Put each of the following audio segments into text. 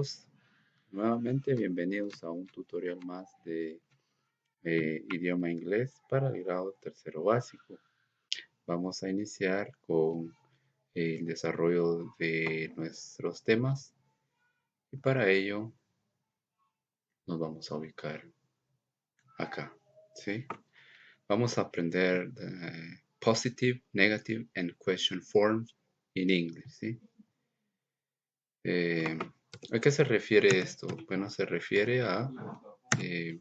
todos, nuevamente bienvenidos a un tutorial más de idioma inglés para el grado tercero básico. Vamos a iniciar con el desarrollo de nuestros temas y para ello nos vamos a ubicar acá, ¿sí? Vamos a aprender positive, negative and question forms in English, ¿sí? ¿A qué se refiere esto? Bueno, se refiere eh,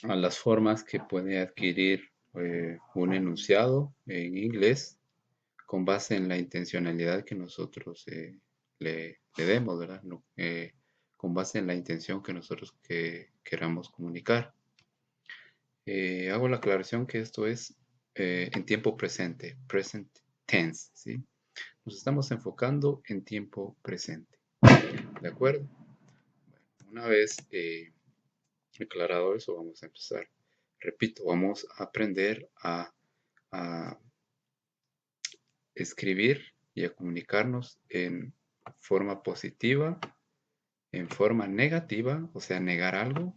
a las formas que puede adquirir un enunciado en inglés con base en la intencionalidad que nosotros le demos, ¿verdad? Con base en la intención que nosotros queramos comunicar. Hago la aclaración que esto es en tiempo presente, present tense, ¿sí? Nos estamos enfocando en tiempo presente, ¿de acuerdo? Bueno, una vez aclarado eso, vamos a empezar. Repito, vamos a aprender a escribir y a comunicarnos en forma positiva, en forma negativa, o sea, negar algo,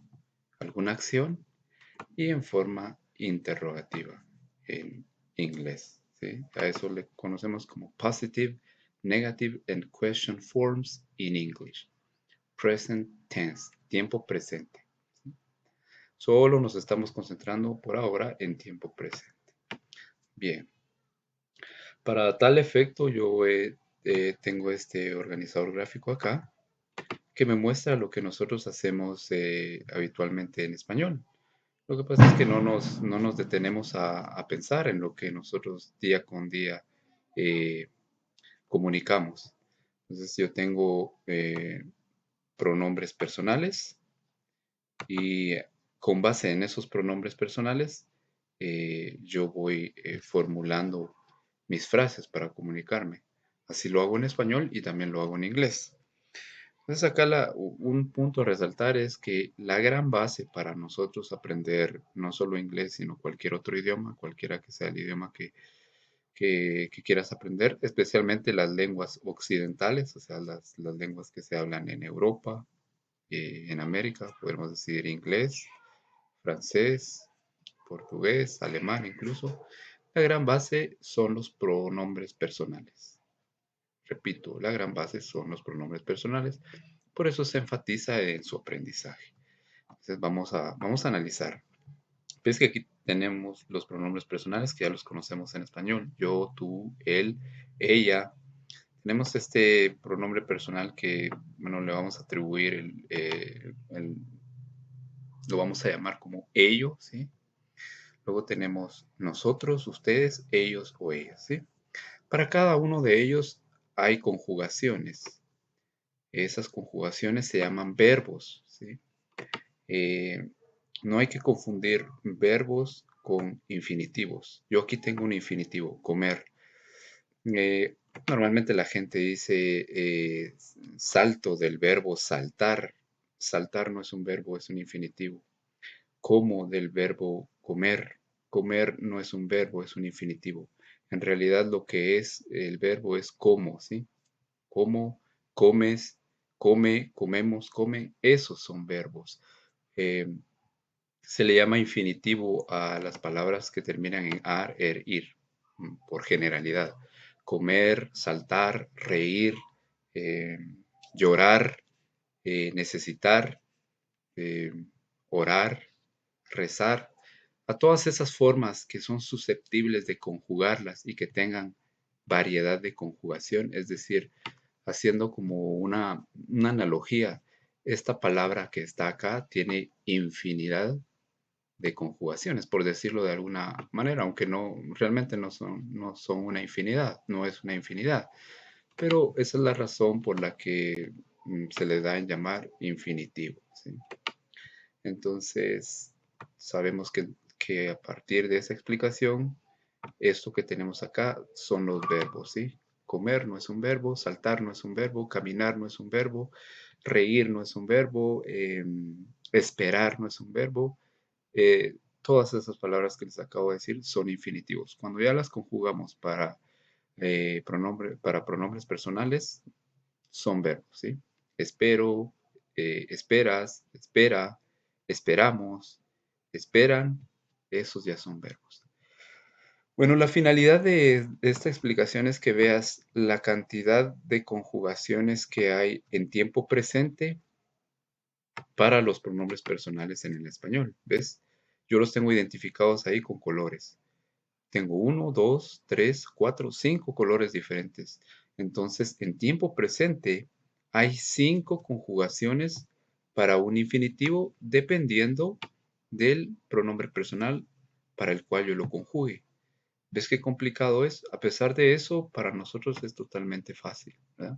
alguna acción, y en forma interrogativa en inglés, ¿sí? A eso le conocemos como positive, negative and question forms in English. Present tense, tiempo presente. Solo nos estamos concentrando por ahora en tiempo presente. Bien, para tal efecto yo tengo este organizador gráfico acá que me muestra lo que nosotros hacemos habitualmente en español. Lo que pasa es que no nos detenemos a pensar en lo que nosotros día con día eh, comunicamos. Entonces yo tengo pronombres personales y con base en esos pronombres personales yo voy formulando mis frases para comunicarme. Así lo hago en español y también lo hago en inglés. Entonces acá un punto a resaltar es que la gran base para nosotros aprender no solo inglés, sino cualquier otro idioma, cualquiera que sea el idioma que quieras aprender, especialmente las lenguas occidentales, o sea, las lenguas que se hablan en Europa, en América, podemos decir inglés, francés, portugués, alemán incluso. La gran base son los pronombres personales. Repito, la gran base son los pronombres personales. Por eso se enfatiza en su aprendizaje. Entonces vamos a analizar. Ves que aquí tenemos los pronombres personales que ya los conocemos en español. Yo, tú, él, ella. Tenemos este pronombre personal que, bueno, le vamos a atribuir lo vamos a llamar como ello, ¿sí? Luego tenemos nosotros, ustedes, ellos o ellas, ¿sí? Para cada uno de ellos hay conjugaciones. Esas conjugaciones se llaman verbos, ¿sí? Eh, no hay que confundir verbos con infinitivos. Yo aquí tengo un infinitivo, comer. Eh, Normalmente la gente dice salto del verbo saltar. Saltar no es un verbo, es un infinitivo. Como del verbo comer. Comer no es un verbo, es un infinitivo. En realidad lo que es el verbo es como, ¿sí? Como, comes, come, comemos, come. Esos son verbos. Eh, Se le llama infinitivo a las palabras que terminan en ar, er, ir, por generalidad. Comer, saltar, reír, eh, llorar, necesitar, eh, orar, rezar. A todas esas formas que son susceptibles de conjugarlas y que tengan variedad de conjugación, es decir, haciendo como una analogía, esta palabra que está acá tiene infinidad de conjugaciones, por decirlo de alguna manera, aunque no realmente no son una infinidad, no es una infinidad, pero esa es la razón por la que se le da en llamar infinitivo, ¿sí? Entonces, sabemos que a partir de esa explicación, esto que tenemos acá son los verbos, ¿sí? Comer no es un verbo, saltar no es un verbo, caminar no es un verbo, reír no es un verbo, esperar no es un verbo, todas esas palabras que les acabo de decir son infinitivos. Cuando ya las conjugamos para para pronombres personales son verbos, ¿sí? Espero, esperas, espera, esperamos, esperan, esos ya son verbos. Bueno, la finalidad de esta explicación es que veas la cantidad de conjugaciones que hay en tiempo presente para los pronombres personales en el español. ¿Ves? Yo los tengo identificados ahí con colores. Tengo 1, 2, 3, 4, 5 colores diferentes. Entonces, en tiempo presente hay 5 conjugaciones para un infinitivo dependiendo del pronombre personal para el cual yo lo conjugue. ¿Ves qué complicado es? A pesar de eso, para nosotros es totalmente fácil, ¿verdad?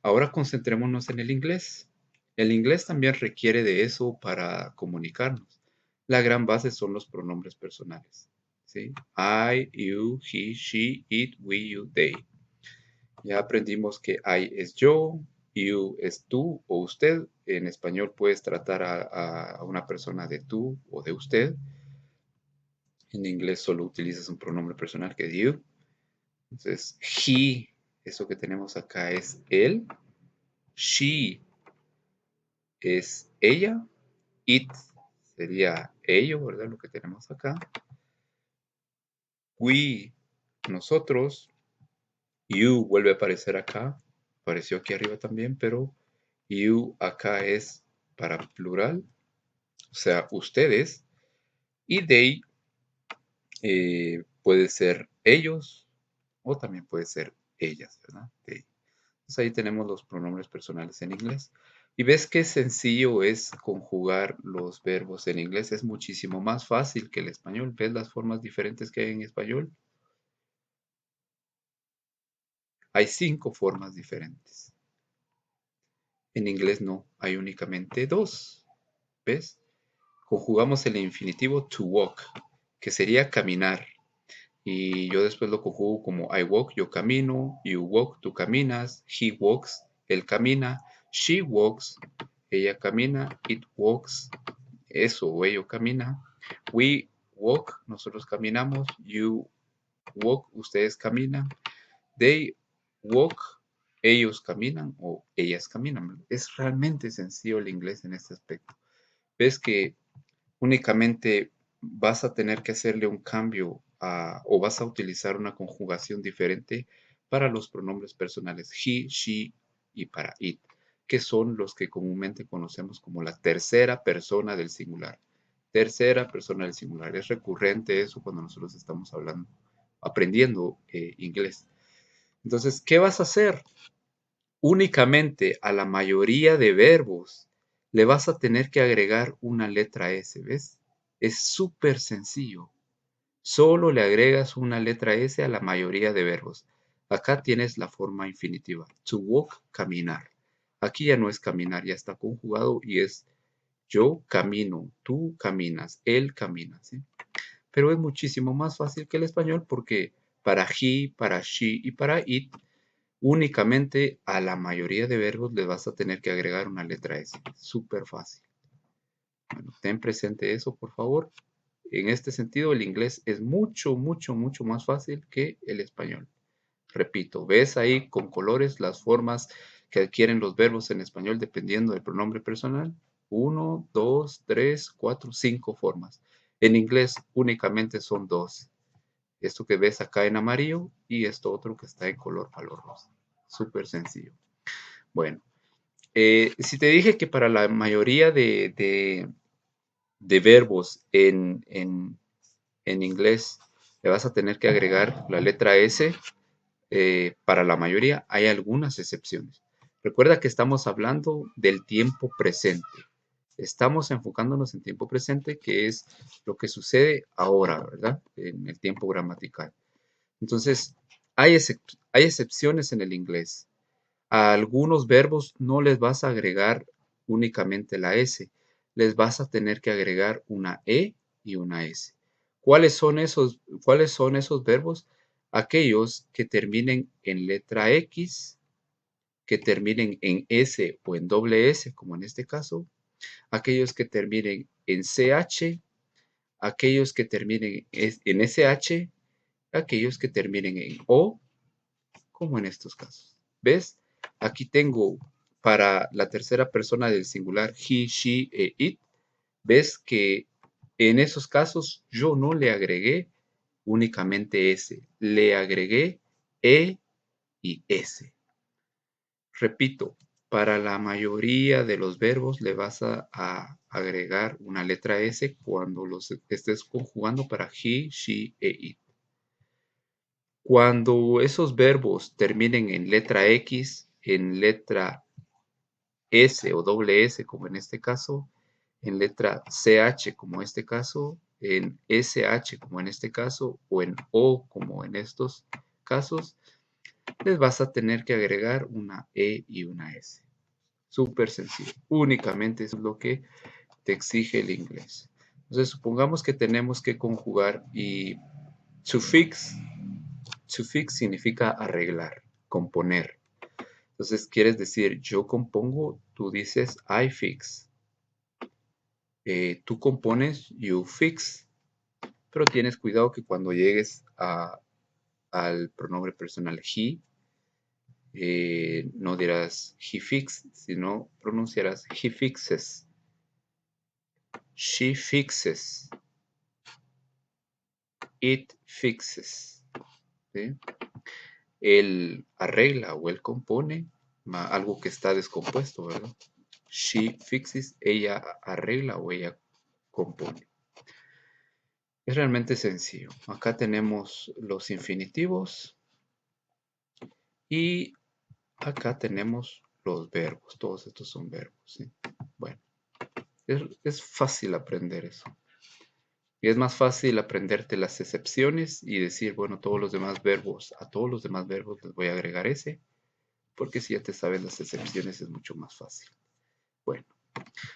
Ahora concentrémonos en el inglés. El inglés también requiere de eso para comunicarnos. La gran base son los pronombres personales, ¿sí? I, you, he, she, it, we, you, they. Ya aprendimos que I es yo, you es tú o usted. En español puedes tratar a una persona de tú o de usted. En inglés solo utilizas un pronombre personal que es you. Entonces, he, eso que tenemos acá es él. She es ella. It sería ello, ¿verdad? Lo que tenemos acá. We, nosotros. You vuelve a aparecer acá. Apareció aquí arriba también, pero you acá es para plural. O sea, ustedes. Y they puede ser ellos o también puede ser ellas, ¿verdad? They. Entonces ahí tenemos los pronombres personales en inglés. Y ves qué sencillo es conjugar los verbos en inglés. Es muchísimo más fácil que el español. ¿Ves las formas diferentes que hay en español? Hay 5 formas diferentes. En inglés no, hay únicamente 2. ¿Ves? Conjugamos el infinitivo to walk, que sería caminar. Y yo después lo conjugo como I walk, yo camino, you walk, tú caminas, he walks, él camina, she walks, ella camina, it walks, eso o ello camina, we walk, nosotros caminamos, you walk, ustedes caminan, they walk, ellos caminan o ellas caminan. Es realmente sencillo el inglés en este aspecto. Ves que únicamente vas a tener que hacerle un cambio o vas a utilizar una conjugación diferente para los pronombres personales he, she y para it, que son los que comúnmente conocemos como la tercera persona del singular. Tercera persona del singular. Es recurrente eso cuando nosotros estamos hablando, aprendiendo inglés. Entonces, ¿qué vas a hacer? Únicamente a la mayoría de verbos le vas a tener que agregar una letra S, ¿ves? Es súper sencillo. Solo le agregas una letra S a la mayoría de verbos. Acá tienes la forma infinitiva. To walk, caminar. Aquí ya no es caminar, ya está conjugado y es yo camino, tú caminas, él camina, ¿sí? Pero es muchísimo más fácil que el español porque para he, para she y para it únicamente a la mayoría de verbos les vas a tener que agregar una letra S. Súper fácil. Bueno, ten presente eso, por favor. En este sentido, el inglés es mucho, mucho, mucho más fácil que el español. Repito, ves ahí con colores las formas que adquieren los verbos en español dependiendo del pronombre personal. 1, 2, 3, 4, 5 formas. En inglés únicamente son 2. Esto que ves acá en amarillo y esto otro que está en color rosa. Súper sencillo. Bueno, si te dije que para la mayoría de verbos en inglés le vas a tener que agregar la letra S, para la mayoría hay algunas excepciones. Recuerda que estamos hablando del tiempo presente. Estamos enfocándonos en tiempo presente, que es lo que sucede ahora, ¿verdad? En el tiempo gramatical. Entonces, hay excepciones en el inglés. A algunos verbos no les vas a agregar únicamente la S, les vas a tener que agregar una E y una S. Cuáles son esos verbos? Aquellos que terminen en letra X, que terminen en S o en doble S, como en este caso, aquellos que terminen en CH, aquellos que terminen en SH, aquellos que terminen en O como en estos casos. ¿Ves? Aquí tengo para la tercera persona del singular he, she e it. ¿Ves que en esos casos yo no le agregué únicamente S, le agregué E y S? Repito, para la mayoría de los verbos le vas a agregar una letra S cuando los estés conjugando para he, she e it. Cuando esos verbos terminen en letra X, en letra S o doble S, como en este caso, en letra CH, como en este caso, en SH, como en este caso, o en O, como en estos casos, les vas a tener que agregar una E y una S. Súper sencillo. Únicamente eso es lo que te exige el inglés. Entonces, supongamos que tenemos que conjugar y to fix significa arreglar, componer. Entonces, quieres decir yo compongo, tú dices I fix. Tú compones, you fix. Pero tienes cuidado que cuando llegues al pronombre personal he, no dirás he fix, sino pronunciarás he fixes, she fixes, it fixes. ¿Sí? Él arregla o él compone algo que está descompuesto, ¿verdad? She fixes, ella arregla o ella compone. Es realmente sencillo. Acá tenemos los infinitivos y acá tenemos los verbos. Todos estos son verbos, ¿sí? Bueno, es fácil aprender eso. Y es más fácil aprenderte las excepciones y decir, bueno, a todos los demás verbos les voy a agregar ese, porque si ya te sabes las excepciones es mucho más fácil. Bueno,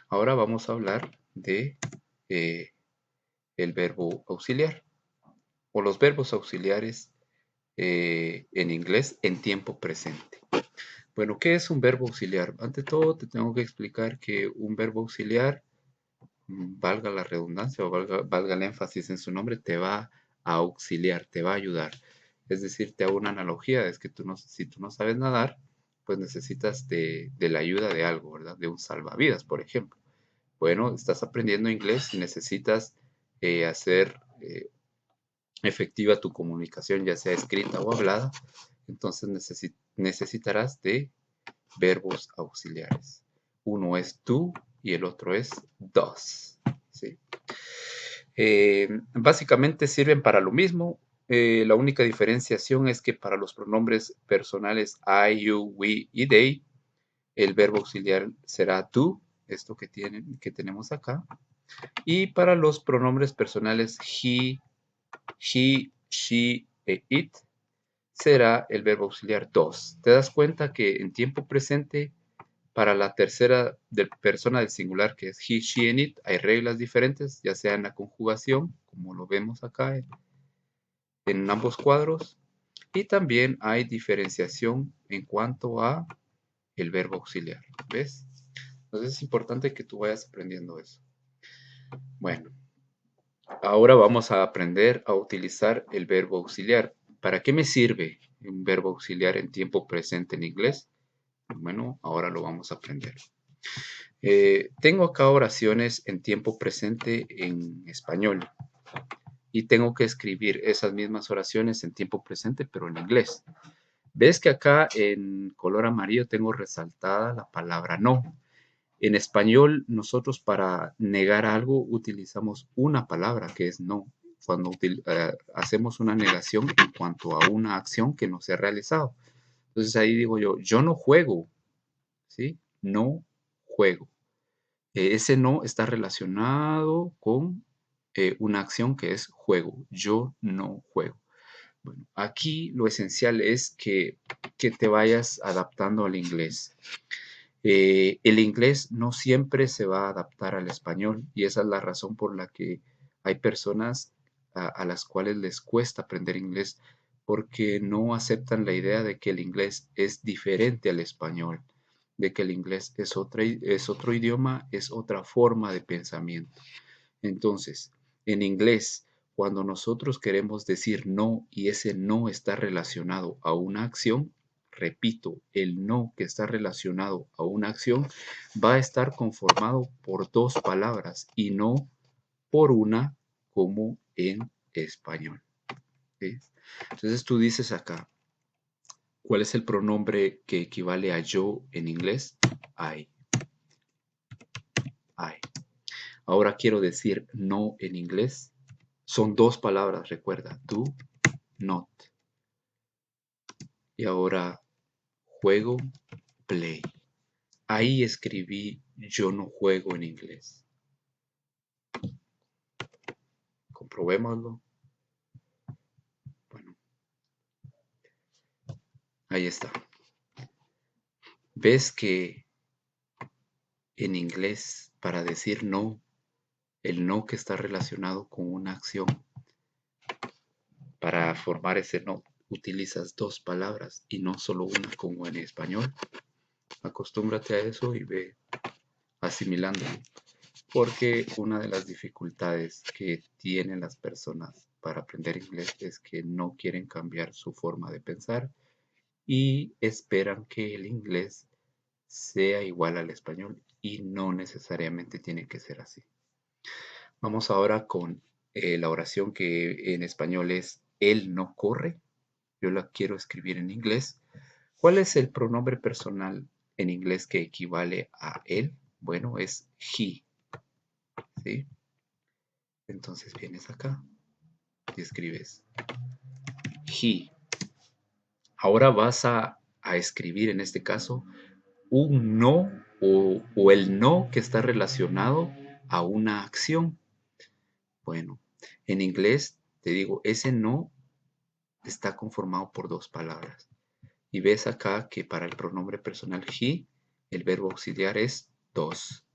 ahora vamos a hablar de el verbo auxiliar o los verbos auxiliares en inglés en tiempo presente. Bueno, ¿qué es un verbo auxiliar? Ante todo, te tengo que explicar que un verbo auxiliar, valga la redundancia o valga el énfasis en su nombre, te va a auxiliar, te va a ayudar. Es decir, te hago una analogía, es que si tú no sabes nadar, pues necesitas de la ayuda de algo, ¿verdad? De un salvavidas, por ejemplo. Bueno, estás aprendiendo inglés y necesitas hacer efectiva tu comunicación, ya sea escrita o hablada, entonces necesitarás de verbos auxiliares. Uno es tú y el otro es does. ¿Sí? Básicamente sirven para lo mismo. La única diferenciación es que para los pronombres personales I, you, we y they, el verbo auxiliar será do, esto que tenemos acá. Y para los pronombres personales he, she e it, será el verbo auxiliar does. ¿Te das cuenta que en tiempo presente, para la tercera persona del singular, que es he, she and it, hay reglas diferentes, ya sea en la conjugación, como lo vemos acá en ambos cuadros, y también hay diferenciación en cuanto a el verbo auxiliar? ¿Ves? Entonces es importante que tú vayas aprendiendo eso. Bueno, ahora vamos a aprender a utilizar el verbo auxiliar. ¿Para qué me sirve un verbo auxiliar en tiempo presente en inglés? Bueno, ahora lo vamos a aprender. Tengo acá oraciones en tiempo presente en español y tengo que escribir esas mismas oraciones en tiempo presente, pero en inglés. ¿Ves que acá en color amarillo tengo resaltada la palabra no? En español, nosotros para negar algo utilizamos una palabra que es no, cuando hacemos una negación en cuanto a una acción que no se ha realizado. Entonces ahí digo yo no juego, ¿sí? No juego. Ese no está relacionado con una acción que es juego. Yo no juego. Bueno, aquí lo esencial es que te vayas adaptando al inglés. El inglés no siempre se va a adaptar al español y esa es la razón por la que hay personas a las cuales les cuesta aprender inglés porque no aceptan la idea de que el inglés es diferente al español, de que el inglés es otro idioma, es otra forma de pensamiento. Entonces, en inglés, cuando nosotros queremos decir no y ese no está relacionado a una acción, repito, el no que está relacionado a una acción va a estar conformado por dos palabras y no por una como en español. ¿Sí? Entonces tú dices acá, ¿cuál es el pronombre que equivale a yo en inglés? I. I. Ahora quiero decir no en inglés. Son dos palabras, recuerda, do, not. Y ahora juego, play. Ahí escribí yo no juego en inglés. Comprobémoslo. Bueno, ahí está. ¿Ves que en inglés para decir no, el no que está relacionado con una acción, para formar ese no, utilizas dos palabras y no solo una como en español? Acostúmbrate a eso y ve asimilándolo. Porque una de las dificultades que tienen las personas para aprender inglés es que no quieren cambiar su forma de pensar y esperan que el inglés sea igual al español y no necesariamente tiene que ser así. Vamos ahora con la oración que en español es él no corre. Yo la quiero escribir en inglés. ¿Cuál es el pronombre personal en inglés que equivale a él? Bueno, es he, ¿sí? Entonces vienes acá y escribes he. Ahora vas a escribir en este caso un no o el no que está relacionado a una acción. Bueno, en inglés te digo, ese no está conformado por dos palabras. Y ves acá que para el pronombre personal he, el verbo auxiliar es does.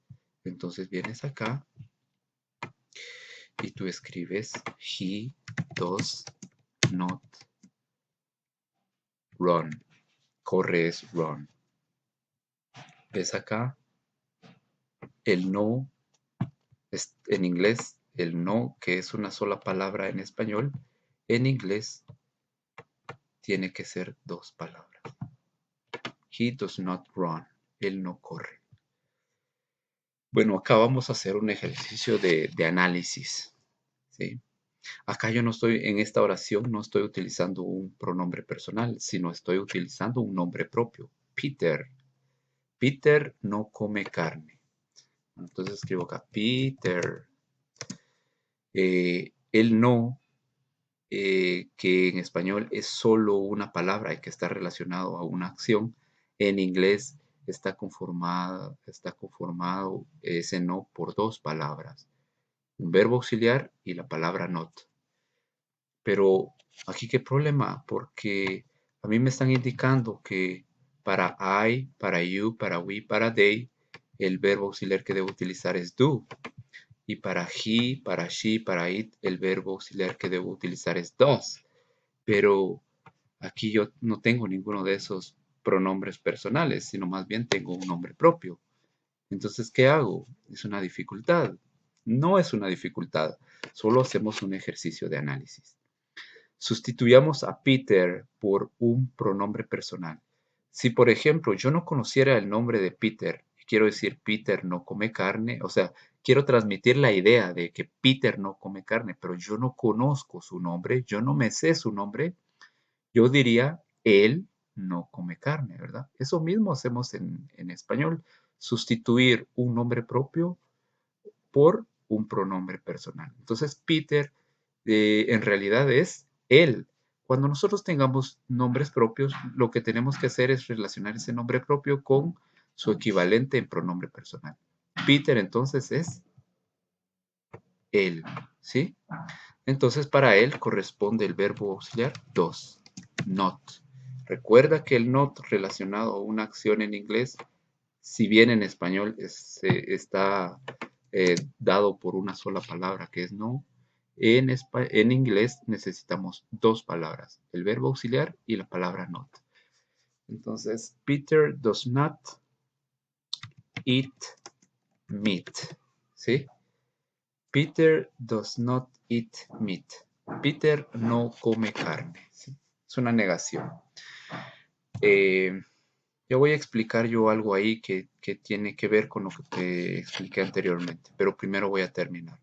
Entonces vienes acá y tú escribes he does not run. Corre es run. ¿Ves acá? El no, en inglés, el no, que es una sola palabra en español, en inglés tiene que ser dos palabras. He does not run. Él no corre. Bueno, acá vamos a hacer un ejercicio de análisis. ¿Sí? Acá yo no estoy, en esta oración, no estoy utilizando un pronombre personal, sino estoy utilizando un nombre propio. Peter. Peter no come carne. Entonces escribo acá, Peter. El no, que en español es solo una palabra y que está relacionado a una acción, en inglés está conformado ese no por dos palabras, un verbo auxiliar y la palabra not. Pero aquí qué problema, porque a mí me están indicando que para I, para you, para we, para they, el verbo auxiliar que debo utilizar es do. Y para he, para she, para it, el verbo auxiliar que debo utilizar es does. Pero aquí yo no tengo ninguno de esos pronombres personales, sino más bien tengo un nombre propio. Entonces, ¿qué hago? Es una dificultad. No es una dificultad, solo hacemos un ejercicio de análisis. Sustituyamos a Peter por un pronombre personal. Si, por ejemplo, yo no conociera el nombre de Peter, y quiero decir Peter no come carne, o sea, quiero transmitir la idea de que Peter no come carne, pero yo no conozco su nombre, yo no me sé su nombre, yo diría él no come carne, ¿verdad? Eso mismo hacemos en español, sustituir un nombre propio por un pronombre personal. Entonces, Peter en realidad es él. Cuando nosotros tengamos nombres propios, lo que tenemos que hacer es relacionar ese nombre propio con su equivalente en pronombre personal. Peter entonces es él, ¿sí? Entonces para él corresponde el verbo auxiliar does, not. Recuerda que el not relacionado a una acción en inglés, si bien en español está dado por una sola palabra que es no, en inglés necesitamos dos palabras, el verbo auxiliar y la palabra not. Entonces, Peter does not eat meat, ¿sí? Peter does not eat meat. Peter no come carne. ¿Sí? Es una negación. Ya voy a explicar yo algo ahí que tiene que ver con lo que te expliqué anteriormente, pero primero voy a terminar.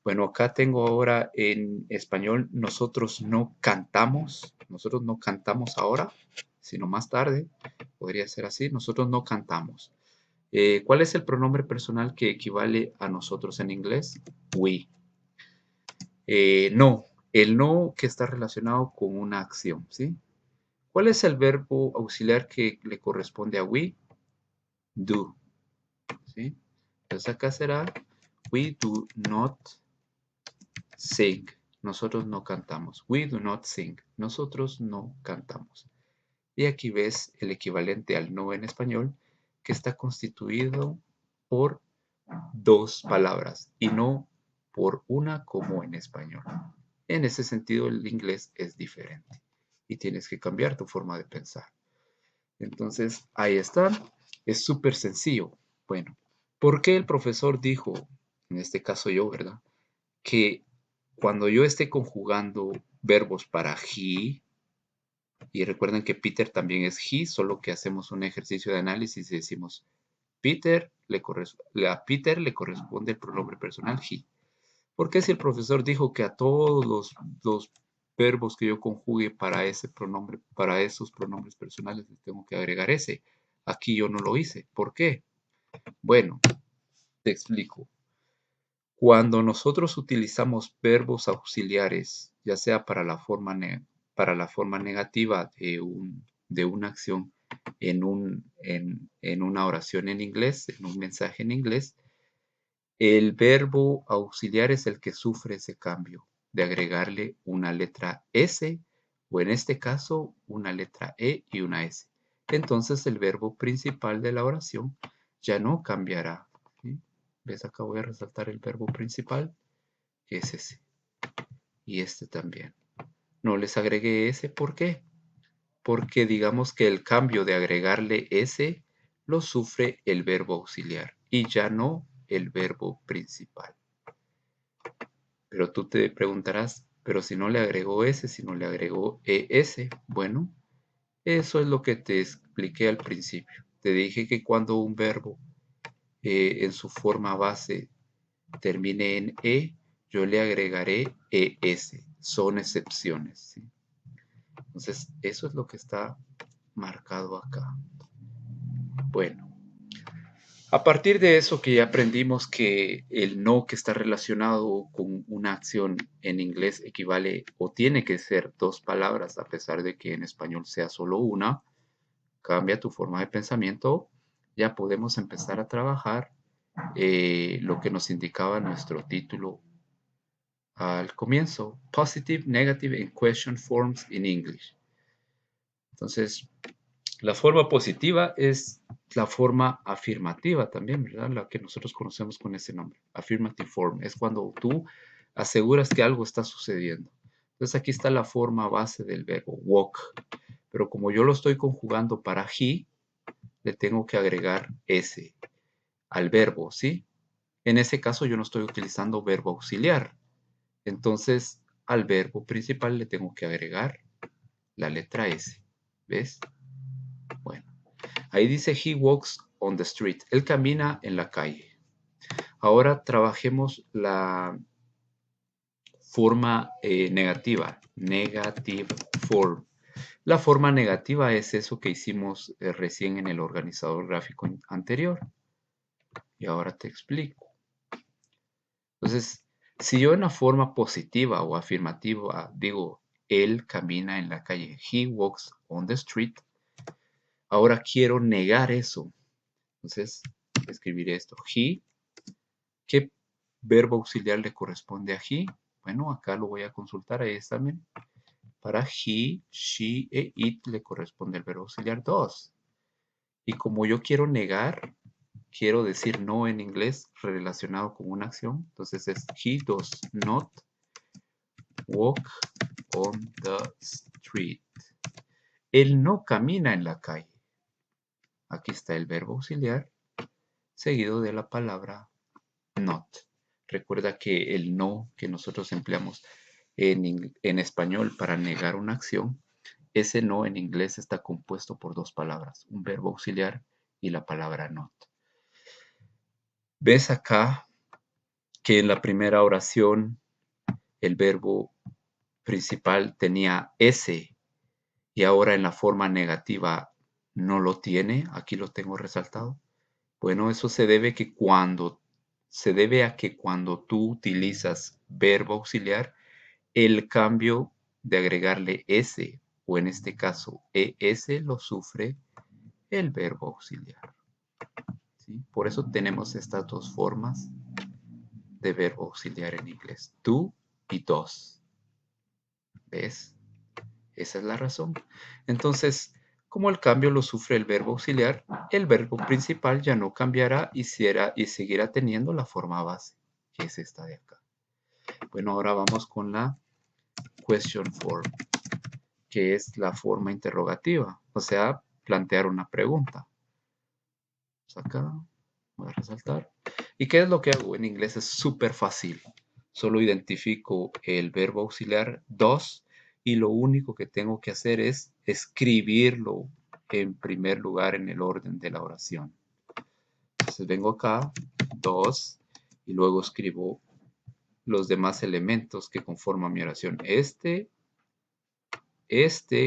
Bueno, acá tengo ahora en español, nosotros no cantamos ahora, sino más tarde, podría ser así, nosotros no cantamos. ¿Cuál es el pronombre personal que equivale a nosotros en inglés? We. No, el no que está relacionado con una acción, ¿sí? ¿Cuál es el verbo auxiliar que le corresponde a we? Do, ¿sí? Entonces acá será we do not sing. Nosotros no cantamos. We do not sing. Nosotros no cantamos. Y aquí ves el equivalente al no en español, que está constituido por dos palabras y no por una como en español. En ese sentido, el inglés es diferente y tienes que cambiar tu forma de pensar. Entonces, ahí está. Es súper sencillo. Bueno, ¿por qué el profesor dijo, en este caso yo, ¿verdad? Que cuando yo esté conjugando verbos para he, y recuerden que Peter también es he, solo que hacemos un ejercicio de análisis y decimos, a Peter le corresponde el pronombre personal he. ¿Por qué si el profesor dijo que a todos los verbos que yo conjugue para ese pronombre, para esos pronombres personales les tengo que agregar ese? Aquí yo no lo hice. ¿Por qué? Bueno, te explico. Cuando nosotros utilizamos verbos auxiliares, ya sea para la forma negativa de una acción en una oración en inglés, en un mensaje en inglés, el verbo auxiliar es el que sufre ese cambio de agregarle una letra S o en este caso una letra E y una S. Entonces el verbo principal de la oración ya no cambiará. ¿Sí? ¿Ves? Acá voy a resaltar el verbo principal, que es ese. Y este también. No les agregué ese, ¿por qué? Porque digamos que el cambio de agregarle ese lo sufre el verbo auxiliar y ya no el verbo principal. Pero tú te preguntarás, pero si no le agregó ese, si no le agregó ES, bueno, eso es lo que te expliqué al principio. Te dije que cuando un verbo en su forma base termine en E, yo le agregaré ES. Son excepciones. ¿Sí? Entonces, eso es lo que está marcado acá. Bueno, a partir de eso que ya aprendimos que el no que está relacionado con una acción en inglés equivale o tiene que ser dos palabras, a pesar de que en español sea solo una, cambia tu forma de pensamiento, ya podemos empezar a trabajar lo que nos indicaba nuestro título al comienzo, Positive, Negative and Question Forms in English. Entonces, la forma positiva es la forma afirmativa también, ¿verdad? La que nosotros conocemos con ese nombre. Affirmative form. Es cuando tú aseguras que algo está sucediendo. Entonces aquí está la forma base del verbo, walk. Pero como yo lo estoy conjugando para he, le tengo que agregar ese al verbo, ¿sí? En ese caso yo no estoy utilizando verbo auxiliar. Entonces al verbo principal le tengo que agregar la letra S. ¿Ves? Bueno. Ahí dice he walks on the street. Él camina en la calle. Ahora trabajemos la forma negativa. Negative form. La forma negativa es eso que hicimos recién en el organizador gráfico anterior. Y ahora te explico. Entonces, si yo en la forma positiva o afirmativa digo, él camina en la calle. He walks on the street. Ahora quiero negar eso. Entonces, escribiré esto. He. ¿Qué verbo auxiliar le corresponde a he? Bueno, acá lo voy a consultar. Ahí está. Para he, she e it le corresponde el verbo auxiliar does. Y como yo quiero negar, quiero decir no en inglés relacionado con una acción. Entonces es he does not walk on the street. Él no camina en la calle. Aquí está el verbo auxiliar seguido de la palabra not. recuerda que el no que nosotros empleamos en español para negar una acción, ese no en inglés está compuesto por dos palabras, un verbo auxiliar y la palabra not. ¿Ves acá que en la primera oración el verbo principal tenía ese y ahora en la forma negativa no lo tiene? Aquí lo tengo resaltado. Bueno, eso se debe a que cuando tú utilizas verbo auxiliar, el cambio de agregarle ese, o en este caso es, lo sufre el verbo auxiliar. ¿Sí? Por eso tenemos estas dos formas de verbo auxiliar en inglés, do y does. ¿Ves? Esa es la razón. Entonces, como el cambio lo sufre el verbo auxiliar, el verbo principal ya no cambiará y seguirá teniendo la forma base, que es esta de acá. Bueno, ahora vamos con la question form, que es la forma interrogativa, o sea, plantear una pregunta. Acá, voy a resaltar. ¿Y qué es lo que hago? En inglés es súper fácil. Solo identifico el verbo auxiliar does y lo único que tengo que hacer es escribirlo en primer lugar en el orden de la oración. Entonces vengo acá, does, y luego escribo los demás elementos que conforman mi oración.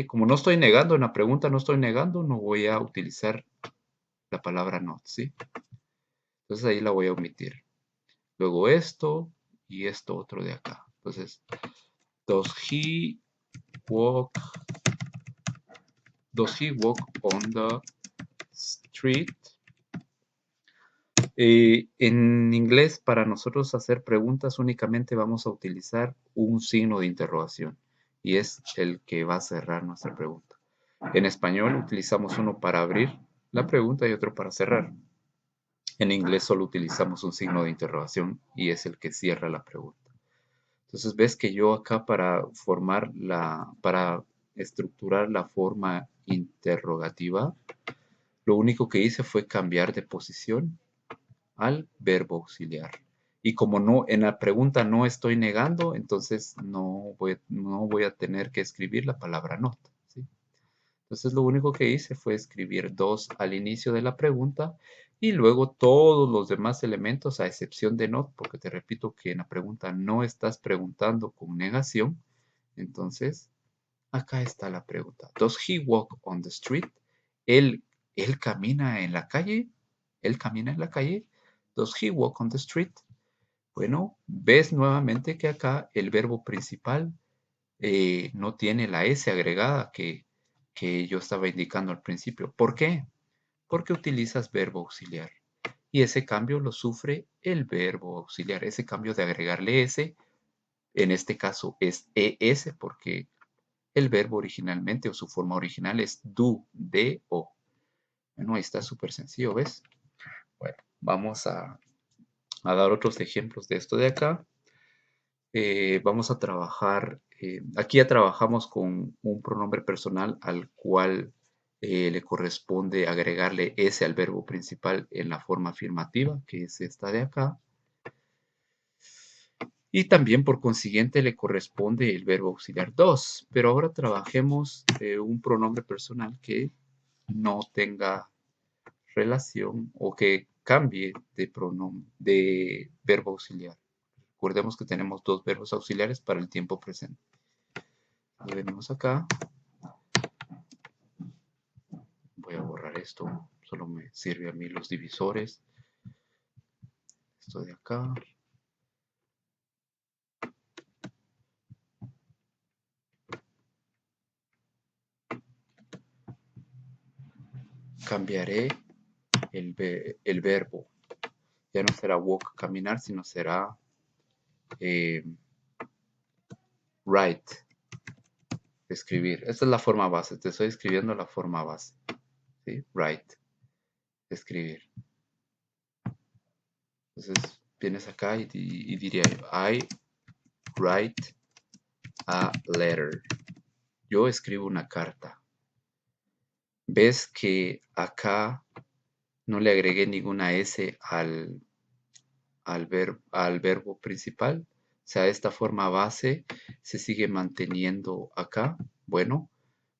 Como no estoy negando, en la pregunta no estoy negando, no voy a utilizar la palabra not, ¿sí? Entonces ahí la voy a omitir. Luego esto y esto otro de acá. Entonces, does he walk on the street? En inglés, para nosotros hacer preguntas únicamente vamos a utilizar un signo de interrogación y es el que va a cerrar nuestra pregunta. En español utilizamos uno para abrir la pregunta y otro para cerrar. En inglés solo utilizamos un signo de interrogación y es el que cierra la pregunta. Entonces ves que yo acá para estructurar la forma interrogativa, lo único que hice fue cambiar de posición al verbo auxiliar. Y como no, en la pregunta no estoy negando, entonces no voy a tener que escribir la palabra not, ¿sí? Entonces lo único que hice fue escribir dos al inicio de la pregunta y luego todos los demás elementos a excepción de not, porque te repito que en la pregunta no estás preguntando con negación. Entonces, acá está la pregunta. ¿Does he walk on the street? ¿Él camina en la calle? ¿Él camina en la calle? ¿Does he walk on the street? Bueno, ves nuevamente que acá el verbo principal no tiene la S agregada que yo estaba indicando al principio. ¿Por qué? Porque utilizas verbo auxiliar. Y ese cambio lo sufre el verbo auxiliar. Ese cambio de agregarle S, en este caso es ES, porque el verbo originalmente o su forma original es do, de, o. Bueno, ahí está súper sencillo, ¿ves? Bueno, vamos a dar otros ejemplos de esto de acá. Vamos a trabajar, aquí ya trabajamos con un pronombre personal al cual le corresponde agregarle S al verbo principal en la forma afirmativa, que es esta de acá. Y también por consiguiente le corresponde el verbo auxiliar does. Pero ahora trabajemos un pronombre personal que no tenga relación o que cambie de verbo auxiliar. Recordemos que tenemos dos verbos auxiliares para el tiempo presente. Venimos acá. Voy a borrar esto. Solo me sirve a mí los divisores. Esto de acá. Cambiaré el verbo. Ya no será walk, caminar, sino será write, escribir. Esta es la forma base. Te estoy escribiendo la forma base. ¿Sí? Write, escribir. Entonces vienes acá y diría I write a letter. Yo escribo una carta. Ves que acá no le agregué ninguna S al verbo principal. O sea, esta forma base se sigue manteniendo acá. Bueno,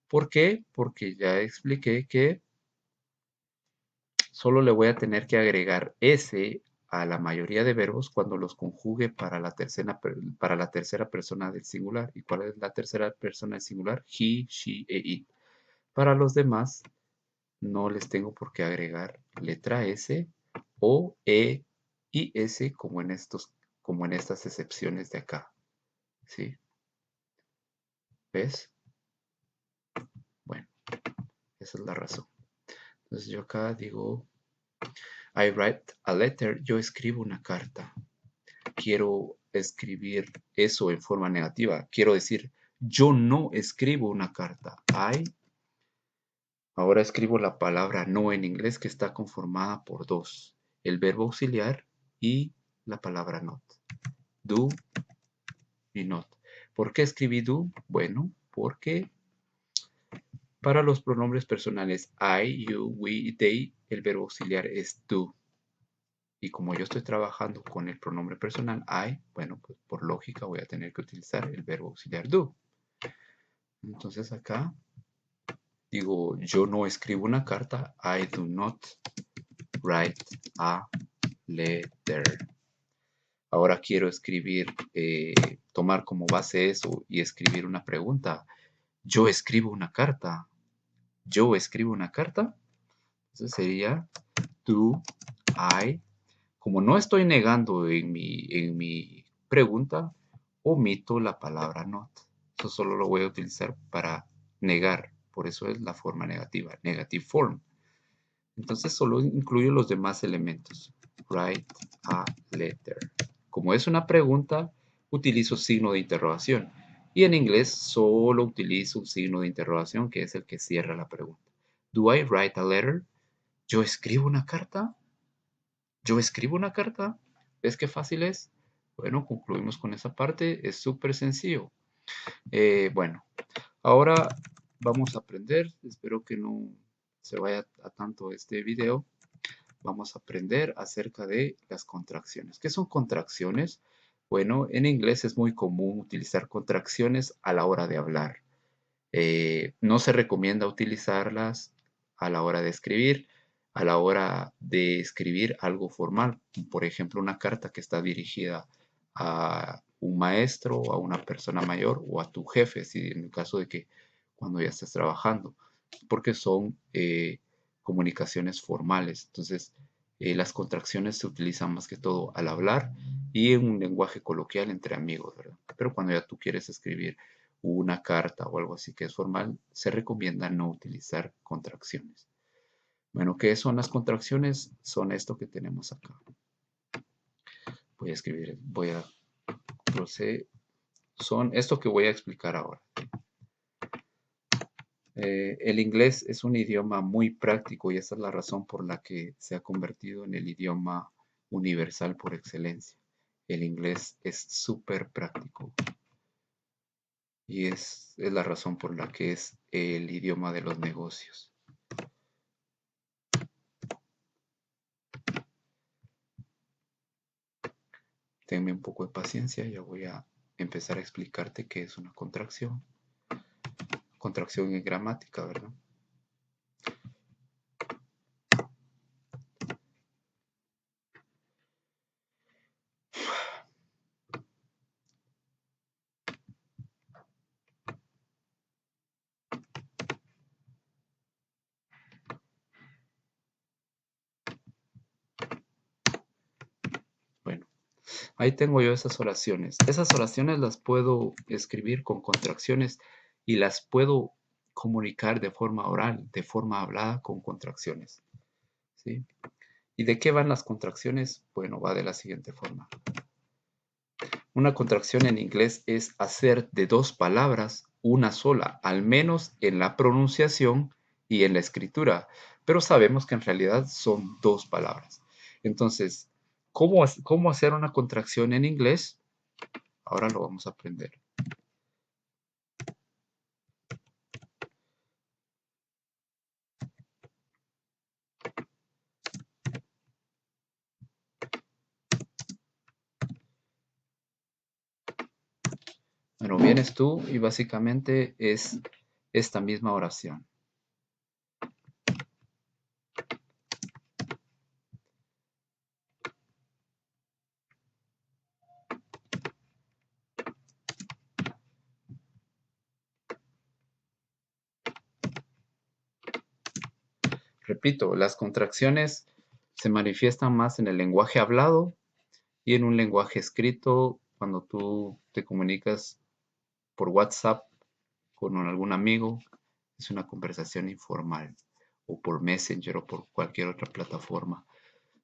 ¿por qué? Porque ya expliqué que solo le voy a tener que agregar S a la mayoría de verbos cuando los conjugue para la tercera persona del singular. ¿Y cuál es la tercera persona del singular? He, she e it. Para los demás, no les tengo por qué agregar letra S o E y S como en estas excepciones de acá. ¿Sí? ¿Ves? Bueno, esa es la razón. Entonces yo acá digo, I write a letter, yo escribo una carta. Quiero escribir eso en forma negativa. Quiero decir, yo no escribo una carta. Ahora escribo la palabra no en inglés que está conformada por dos. El verbo auxiliar y la palabra not. Do y not. ¿Por qué escribí do? Bueno, porque para los pronombres personales I, you, we, they, el verbo auxiliar es do. Y como yo estoy trabajando con el pronombre personal I, bueno, pues por lógica voy a tener que utilizar el verbo auxiliar do. Entonces acá digo, yo no escribo una carta. I do not write a letter. Ahora quiero escribir, tomar como base eso y escribir una pregunta. Yo escribo una carta. Yo escribo una carta. Entonces sería do I. Como no estoy negando en mi pregunta, omito la palabra not. Eso solo lo voy a utilizar para negar. Por eso es la forma negativa, negative form. Entonces solo incluyo los demás elementos. Write a letter. Como es una pregunta, utilizo signo de interrogación. Y en inglés solo utilizo un signo de interrogación que es el que cierra la pregunta. Do I write a letter? ¿Yo escribo una carta? ¿Yo escribo una carta? ¿Ves qué fácil es? Bueno, concluimos con esa parte. Es súper sencillo. Bueno, ahora vamos a aprender. Espero que no se vaya a tanto este video. Vamos a aprender acerca de las contracciones. ¿Qué son contracciones? Bueno, en inglés es muy común utilizar contracciones a la hora de hablar. No se recomienda utilizarlas a la hora de escribir, a la hora de escribir algo formal, por ejemplo, una carta que está dirigida a un maestro, a una persona mayor o a tu jefe, si en el caso de que cuando ya estés trabajando, porque son comunicaciones formales. Entonces, las contracciones se utilizan más que todo al hablar y en un lenguaje coloquial entre amigos, ¿verdad? Pero cuando ya tú quieres escribir una carta o algo así que es formal, se recomienda no utilizar contracciones. Bueno, ¿qué son las contracciones? Son esto que tenemos acá. Voy a proceder. Son esto que voy a explicar ahora. El inglés es un idioma muy práctico y esa es la razón por la que se ha convertido en el idioma universal por excelencia. El inglés es súper práctico y es la razón por la que es el idioma de los negocios. Tenme un poco de paciencia, ya voy a empezar a explicarte qué es una contracción. Contracción en gramática, ¿verdad? Bueno, ahí tengo yo esas oraciones. Esas oraciones las puedo escribir con contracciones y las puedo comunicar de forma oral, de forma hablada con contracciones. ¿Sí? ¿Y de qué van las contracciones? Bueno, va de la siguiente forma. Una contracción en inglés es hacer de dos palabras una sola, al menos en la pronunciación y en la escritura, pero sabemos que en realidad son dos palabras. Entonces, ¿cómo hacer una contracción en inglés? Ahora lo vamos a aprender. Bueno, vienes tú y básicamente es esta misma oración. Repito, las contracciones se manifiestan más en el lenguaje hablado y en un lenguaje escrito cuando tú te comunicas por WhatsApp con algún amigo. Es una conversación informal o por Messenger o por cualquier otra plataforma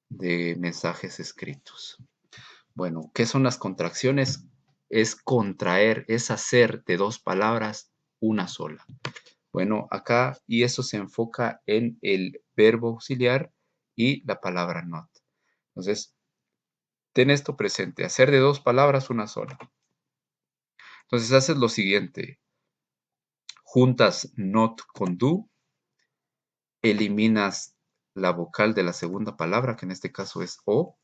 de mensajes escritos. Bueno, ¿qué son las contracciones? Es contraer, es hacer de dos palabras una sola. Bueno, acá, y eso se enfoca en el verbo auxiliar y la palabra not. Entonces, ten esto presente, hacer de dos palabras una sola. Entonces, haces lo siguiente, juntas not con do, eliminas la vocal de la segunda palabra, que en este caso es o,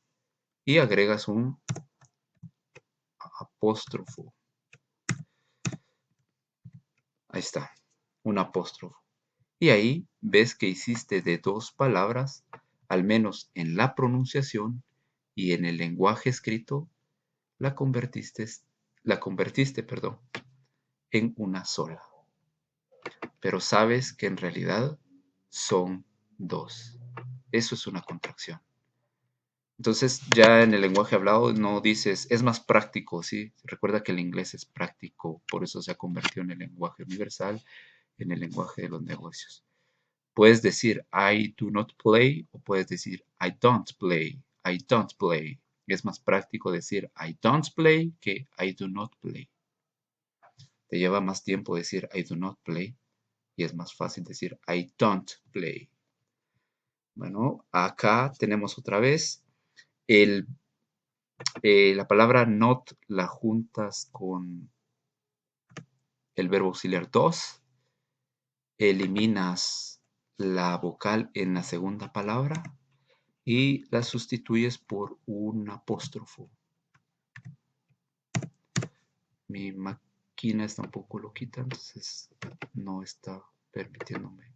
y agregas un apóstrofo. Ahí está, un apóstrofo. Y ahí ves que hiciste de dos palabras, al menos en la pronunciación y en el lenguaje escrito, la convertiste, perdón, en una sola. Pero sabes que en realidad son dos. Eso es una contracción. Entonces ya en el lenguaje hablado no dices, es más práctico, ¿sí? Recuerda que el inglés es práctico, por eso se ha convertido en el lenguaje universal, en el lenguaje de los negocios. Puedes decir I do not play o puedes decir I don't play. I don't play. Es más práctico decir I don't play que I do not play. Te lleva más tiempo decir I do not play y es más fácil decir I don't play. Bueno, acá tenemos otra vez la palabra not la juntas con el verbo auxiliar dos. Eliminas la vocal en la segunda palabra y la sustituyes por un apóstrofo. Mi máquina está un poco loquita, entonces no está permitiéndome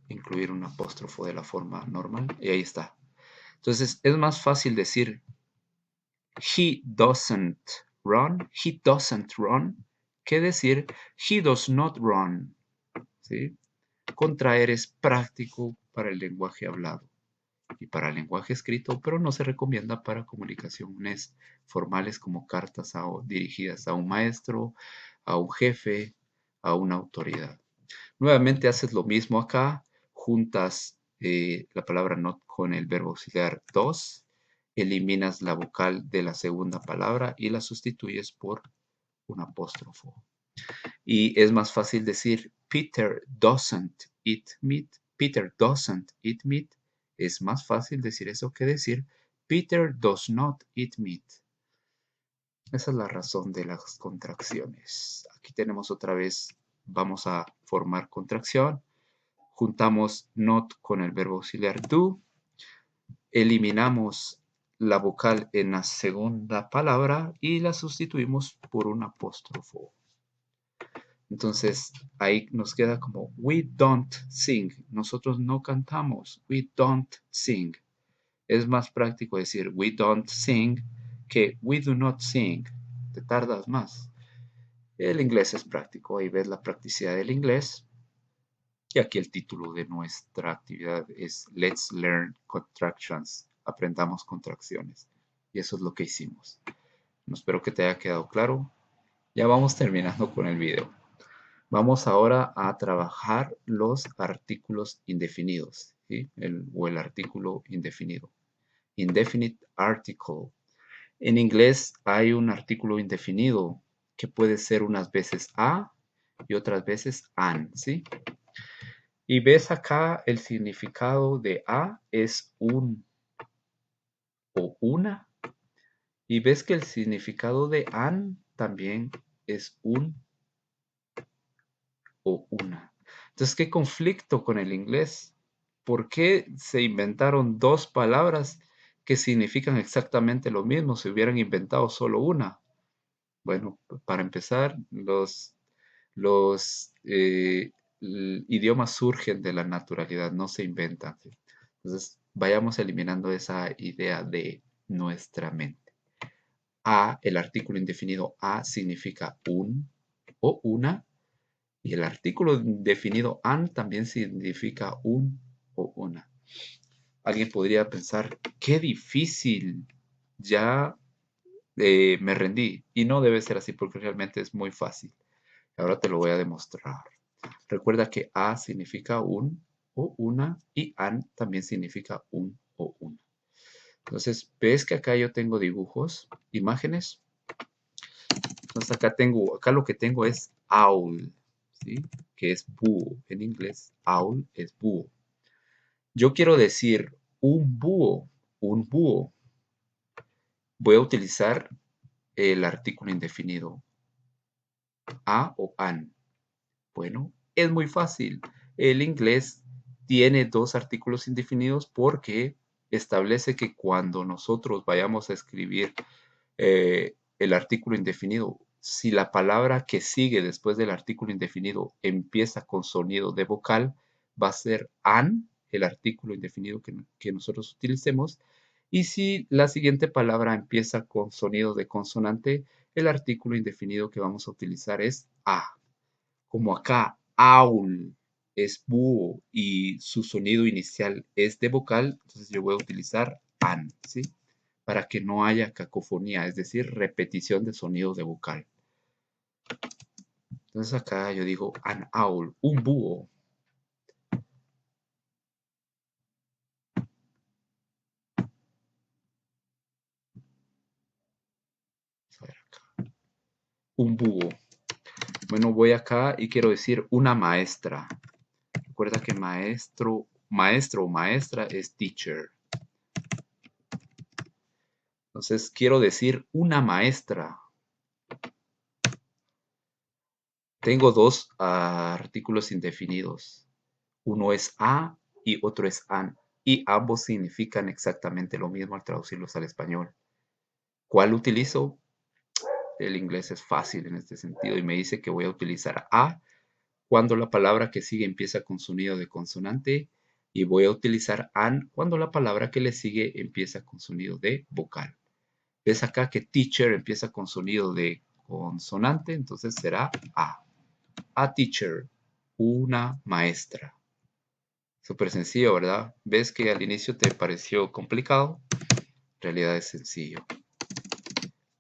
incluir un apóstrofo de la forma normal. Y ahí está. Entonces es más fácil decir he doesn't run, que decir he does not run. ¿Sí? Contraer es práctico para el lenguaje hablado y para el lenguaje escrito, pero no se recomienda para comunicaciones formales como cartas dirigidas a un maestro, a un jefe, a una autoridad. Nuevamente haces lo mismo acá, juntas la palabra not con el verbo auxiliar dos, eliminas la vocal de la segunda palabra y la sustituyes por un apóstrofo. Y es más fácil decir Peter doesn't eat meat. Peter doesn't eat meat. Es más fácil decir eso que decir Peter does not eat meat. Esa es la razón de las contracciones. Aquí tenemos otra vez, vamos a formar contracción. Juntamos not con el verbo auxiliar do. Eliminamos la vocal en la segunda palabra y la sustituimos por un apóstrofo. Entonces, ahí nos queda como we don't sing. Nosotros no cantamos. We don't sing. Es más práctico decir we don't sing que we do not sing. Te tardas más. El inglés es práctico. Ahí ves la practicidad del inglés. Y aquí el título de nuestra actividad es Let's Learn Contractions. Aprendamos contracciones. Y eso es lo que hicimos. Espero que te haya quedado claro. Ya vamos terminando con el video. Vamos ahora a trabajar los artículos indefinidos, ¿sí? O el artículo indefinido. Indefinite article. En inglés hay un artículo indefinido que puede ser unas veces a y otras veces an, ¿sí? Y ves acá el significado de a es un o una. Y ves que el significado de an también es un o una. Entonces, ¿qué conflicto con el inglés? ¿Por qué se inventaron dos palabras que significan exactamente lo mismo si hubieran inventado solo una? Bueno, para empezar, los idiomas surgen de la naturalidad, no se inventan. ¿Sí? Entonces, vayamos eliminando esa idea de nuestra mente. El artículo indefinido a significa un o una, y el artículo indefinido an también significa un o una. Alguien podría pensar, qué difícil, ya me rendí. Y no debe ser así porque realmente es muy fácil. Ahora te lo voy a demostrar. Recuerda que a significa un o una y an también significa un o una. Entonces, ¿ves que acá yo tengo dibujos, imágenes? Entonces acá lo que tengo es owl, ¿sí? Que es búho. En inglés, owl es búho. Yo quiero decir un búho, un búho. Voy a utilizar el artículo indefinido a o an. Bueno, es muy fácil. El inglés tiene dos artículos indefinidos porque establece que cuando nosotros vayamos a escribir el artículo indefinido, si la palabra que sigue después del artículo indefinido empieza con sonido de vocal, va a ser an, el artículo indefinido que nosotros utilicemos. Y si la siguiente palabra empieza con sonido de consonante, el artículo indefinido que vamos a utilizar es a. Como acá owl es búho y su sonido inicial es de vocal, entonces yo voy a utilizar an, ¿sí? Para que no haya cacofonía, es decir, repetición de sonidos de vocal. Entonces acá yo digo an owl, un búho. Vamos a ver acá. Un búho. Bueno, voy acá y quiero decir una maestra. Recuerda que maestro o maestra es teacher. Entonces quiero decir una maestra. Tengo dos artículos indefinidos. Uno es a y otro es an. Y ambos significan exactamente lo mismo al traducirlos al español. ¿Cuál utilizo? El inglés es fácil en este sentido y me dice que voy a utilizar a cuando la palabra que sigue empieza con sonido de consonante y voy a utilizar an cuando la palabra que le sigue empieza con sonido de vocal. ¿Ves acá que teacher empieza con sonido de consonante? Entonces será a. A teacher, una maestra. Súper sencillo, ¿verdad? ¿Ves que al inicio te pareció complicado? En realidad es sencillo.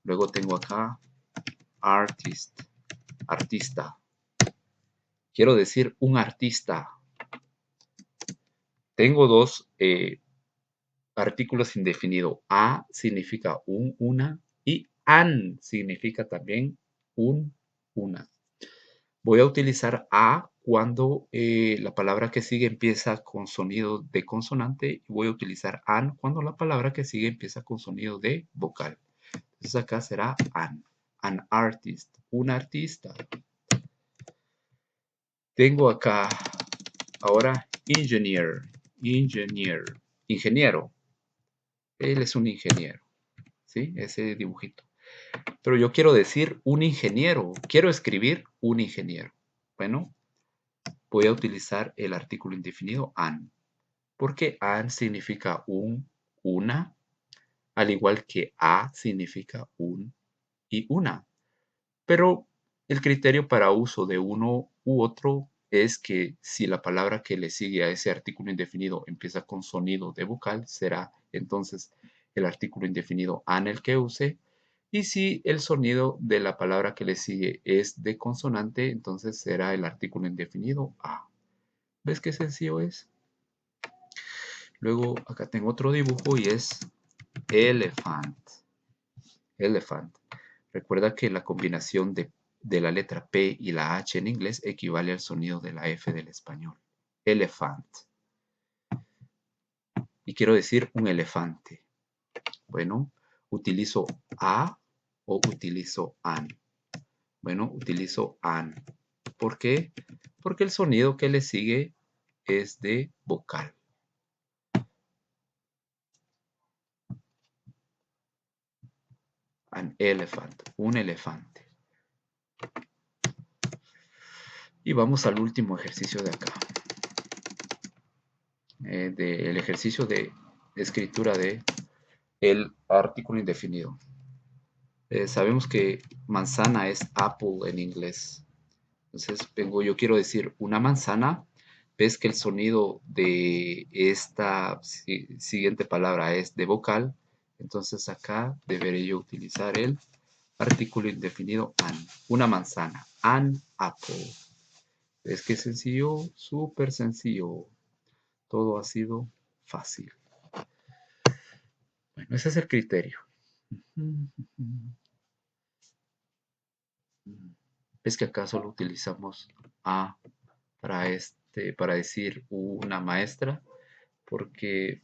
Luego tengo acá artist, artista. Quiero decir un artista. Tengo dos artículos indefinidos. A significa un, una y an significa también un, una. Voy a utilizar a cuando la palabra que sigue empieza con sonido de consonante y voy a utilizar an cuando la palabra que sigue empieza con sonido de vocal. Entonces acá será an artist, un artista. Tengo acá ahora engineer, ingeniero. Él es un ingeniero, ¿sí? Ese dibujito. Pero yo quiero decir un ingeniero, quiero escribir un ingeniero. Bueno, voy a utilizar el artículo indefinido an, porque an significa un, una, al igual que a significa un y una. Pero el criterio para uso de uno u otro es que si la palabra que le sigue a ese artículo indefinido empieza con sonido de vocal, será entonces el artículo indefinido an el que use. Y si el sonido de la palabra que le sigue es de consonante, entonces será el artículo indefinido a. ¿Ves qué sencillo es? Luego acá tengo otro dibujo y es elephant. Elephant. Recuerda que la combinación de la letra P y la H en inglés equivale al sonido de la F del español. Elephant. Y quiero decir un elefante. Bueno, utilizo a o utilizo an. Bueno, utilizo an. ¿Por qué? Porque el sonido que le sigue es de vocal. An elephant, un elefante. Y vamos al último ejercicio de acá. El ejercicio de escritura de el artículo indefinido. Sabemos que manzana es apple en inglés. Entonces, yo quiero decir una manzana. Ves que el sonido de esta siguiente palabra es de vocal. Entonces acá deberé yo utilizar el artículo indefinido an. Una manzana. An apple. ¿Ves qué sencillo? Súper sencillo. Todo ha sido fácil. Bueno, ese es el criterio. ¿Ves que acá solo utilizamos a para decir una maestra? Porque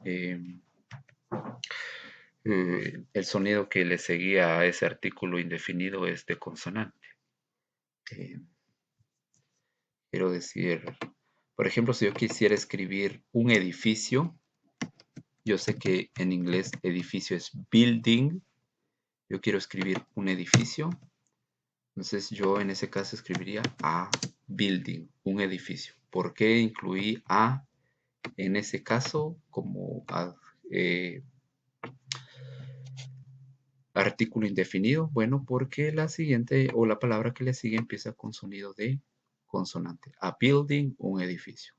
el sonido que le seguía a ese artículo indefinido es de consonante. Eh, quiero decir, por ejemplo, si yo quisiera escribir un edificio, yo sé que en inglés edificio es building. Yo quiero escribir un edificio. Entonces yo en ese caso escribiría a building, un edificio. ¿Por qué incluí a en ese caso como artículo indefinido? Bueno, porque la siguiente o la palabra que le sigue empieza con sonido de consonante. A building, un edificio.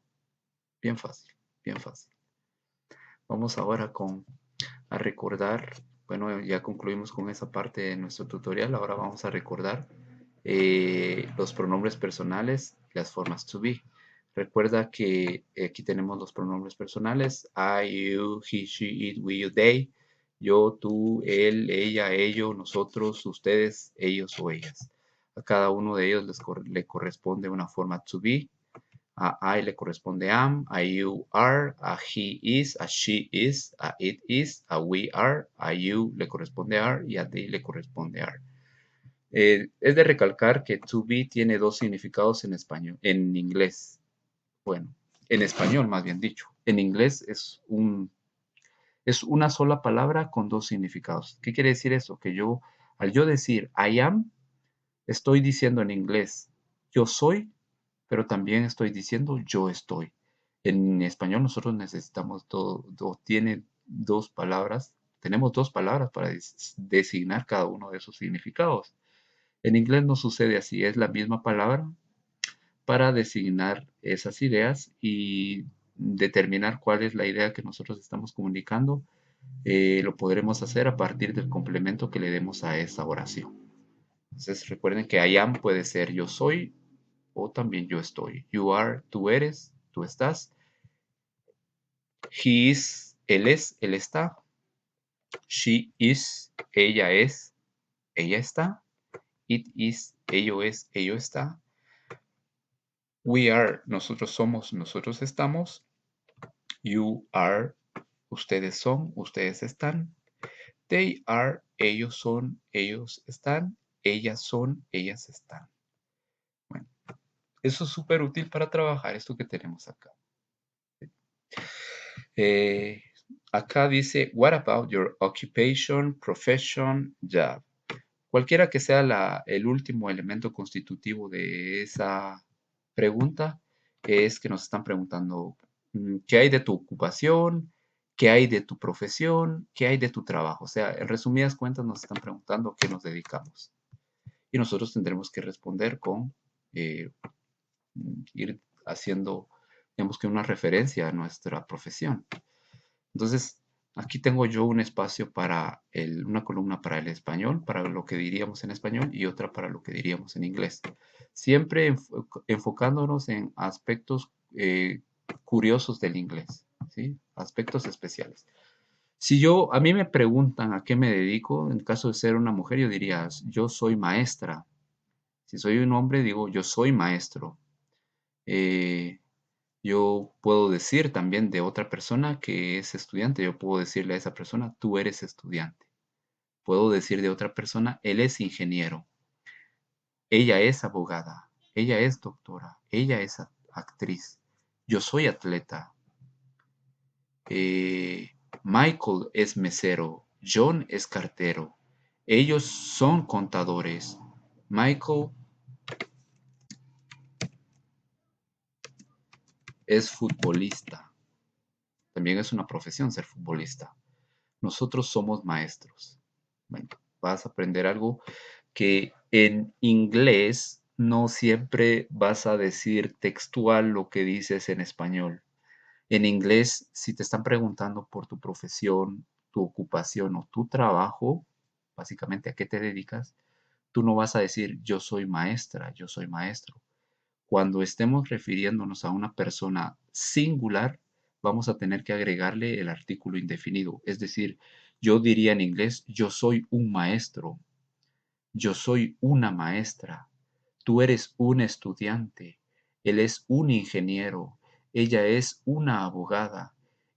Bien fácil, bien fácil. Vamos ahora a recordar, bueno, ya concluimos con esa parte de nuestro tutorial. Ahora vamos a recordar los pronombres personales, las formas to be. Recuerda que aquí tenemos los pronombres personales: I, you, he, she, it, we, you, they. Yo, tú, él, ella, ellos, nosotros, ustedes, ellos o ellas. A cada uno de ellos le corresponde una forma to be. A I le corresponde am, a you are, a he is, a she is, a it is, a we are, a you le corresponde are y a they le corresponde are. Es de recalcar que to be tiene dos significados en español, en inglés. Bueno, en español más bien dicho. En inglés es una sola palabra con dos significados. ¿Qué quiere decir eso? Que al yo decir I am, estoy diciendo en inglés yo soy, pero también estoy diciendo yo estoy. En español nosotros necesitamos tiene dos palabras, tenemos dos palabras para designar cada uno de esos significados. En inglés no sucede así, es la misma palabra para designar esas ideas y determinar cuál es la idea que nosotros estamos comunicando. Lo podremos hacer a partir del complemento que le demos a esa oración. Entonces recuerden que I am puede ser yo soy o también yo estoy. You are, tú eres, tú estás. He is, él está. She is, ella es, ella está. It is, ello es, ello está. We are, nosotros somos, nosotros estamos. You are, ustedes son, ustedes están. They are, ellos son, ellos están. Ellas son, ellas están. Bueno, eso es súper útil para trabajar esto que tenemos acá. Eh, acá dice, what about your occupation, profession, job? Cualquiera que sea el último elemento constitutivo de esa pregunta, es que nos están preguntando qué hay de tu ocupación, qué hay de tu profesión, qué hay de tu trabajo. O sea, en resumidas cuentas nos están preguntando a qué nos dedicamos. Y nosotros tendremos que responder con ir haciendo, digamos que una referencia a nuestra profesión. Entonces, aquí tengo yo un espacio una columna para el español, para lo que diríamos en español, y otra para lo que diríamos en inglés. Siempre enfocándonos en aspectos curiosos del inglés, ¿sí? Aspectos especiales. A mí me preguntan a qué me dedico, en caso de ser una mujer, yo diría, yo soy maestra. Si soy un hombre, digo, yo soy maestro. Yo puedo decir también de otra persona que es estudiante, yo puedo decirle a esa persona, tú eres estudiante. Puedo decir de otra persona, él es ingeniero, ella es abogada, ella es doctora, ella es actriz, yo soy atleta. Michael es mesero, John es cartero, Ellos son contadores. Michael es futbolista. También es una profesión ser futbolista. Nosotros somos maestros. Bueno, vas a aprender algo que en inglés no siempre vas a decir textual lo que dices en español. En inglés, si te están preguntando por tu profesión, tu ocupación o tu trabajo, básicamente a qué te dedicas, tú no vas a decir yo soy maestra, yo soy maestro. Cuando estemos refiriéndonos a una persona singular, vamos a tener que agregarle el artículo indefinido. Es decir, yo diría en inglés, yo soy un maestro, yo soy una maestra, tú eres un estudiante, él es un ingeniero, ella es una abogada,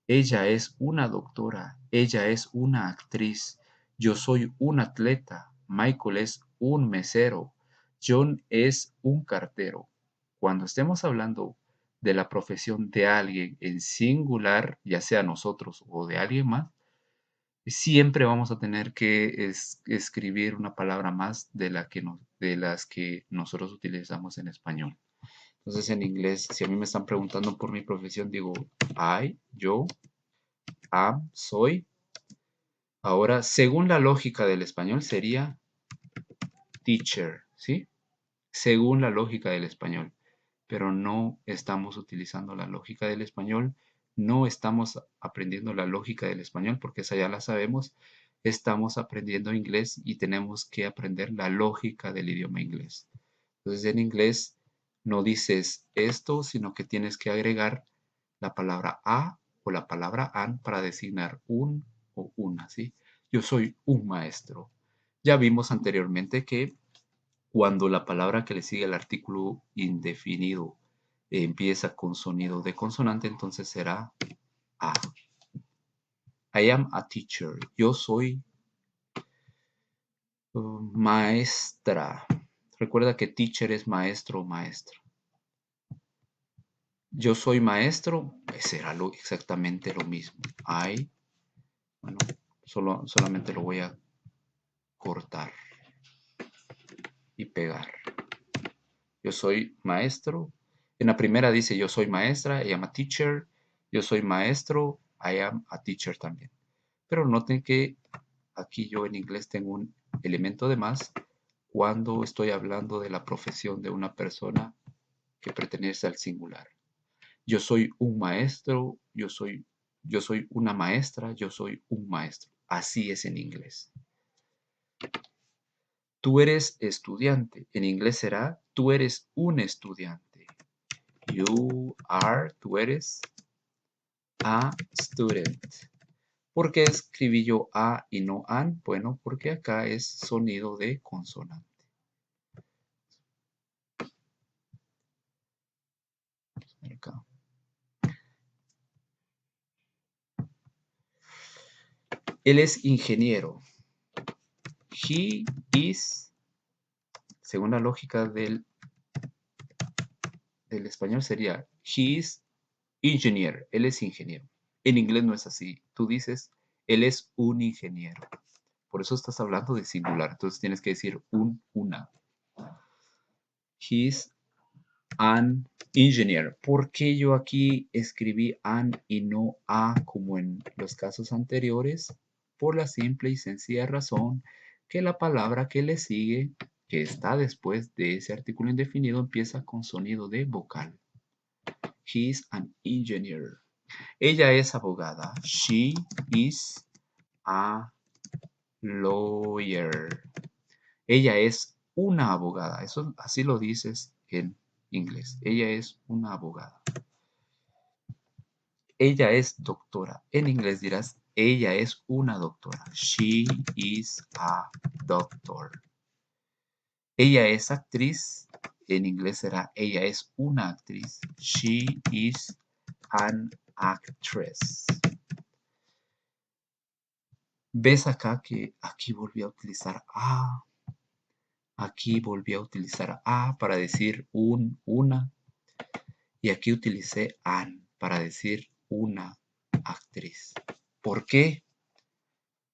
ella es una doctora, ella es una actriz, yo soy un atleta, Michael es un mesero, John es un cartero. Cuando estemos hablando de la profesión de alguien en singular, ya sea nosotros o de alguien más, siempre vamos a tener que escribir una palabra más de las que nosotros utilizamos en español. Entonces, en inglés, si a mí me están preguntando por mi profesión, digo yo, am, soy. Ahora, según la lógica del español, sería teacher, ¿sí? Según la lógica del español. Pero no estamos utilizando la lógica del español, no estamos aprendiendo la lógica del español porque esa ya la sabemos, estamos aprendiendo inglés y tenemos que aprender la lógica del idioma inglés. Entonces en inglés no dices esto, sino que tienes que agregar la palabra a o la palabra an para designar un o una, ¿sí? Yo soy un maestro. Ya vimos anteriormente que cuando la palabra que le sigue al artículo indefinido empieza con sonido de consonante, entonces será a. I am a teacher. Yo soy maestra. Recuerda que teacher es maestro o maestra. Yo soy maestro, pues será exactamente lo mismo. Bueno, solamente lo voy a cortar y pegar. Yo soy maestro. En la primera dice yo soy maestra, I am a teacher. Yo soy maestro, I am a teacher también. Pero noten que aquí yo en inglés tengo un elemento de más cuando estoy hablando de la profesión de una persona que pertenece al singular. Yo soy un maestro, yo soy una maestra, yo soy un maestro. Así es en inglés. Tú eres estudiante. En inglés será tú eres un estudiante. You are, tú eres a student. ¿Por qué escribí yo a y no an? Bueno, porque acá es sonido de consonante. Acá. Él es ingeniero. He is, según la lógica del español sería he is engineer. Él es ingeniero. En inglés no es así. Tú dices, él es un ingeniero. Por eso estás hablando de singular. Entonces tienes que decir una. He's an engineer. ¿Por qué yo aquí escribí an y no a como en los casos anteriores? Por la simple y sencilla razón que la palabra que le sigue, que está después de ese artículo indefinido, empieza con sonido de vocal. He's an engineer. Ella es abogada. She is a lawyer. Ella es una abogada. Eso así lo dices en inglés. Ella es una abogada. Ella es doctora. En inglés dirás, ella es una doctora. She is a doctor. Ella es actriz. En inglés será, ella es una actriz. She is an actress. ¿Ves acá que aquí volví a utilizar a? Aquí volví a utilizar a para decir una. Y aquí utilicé an para decir una actriz. ¿Por qué?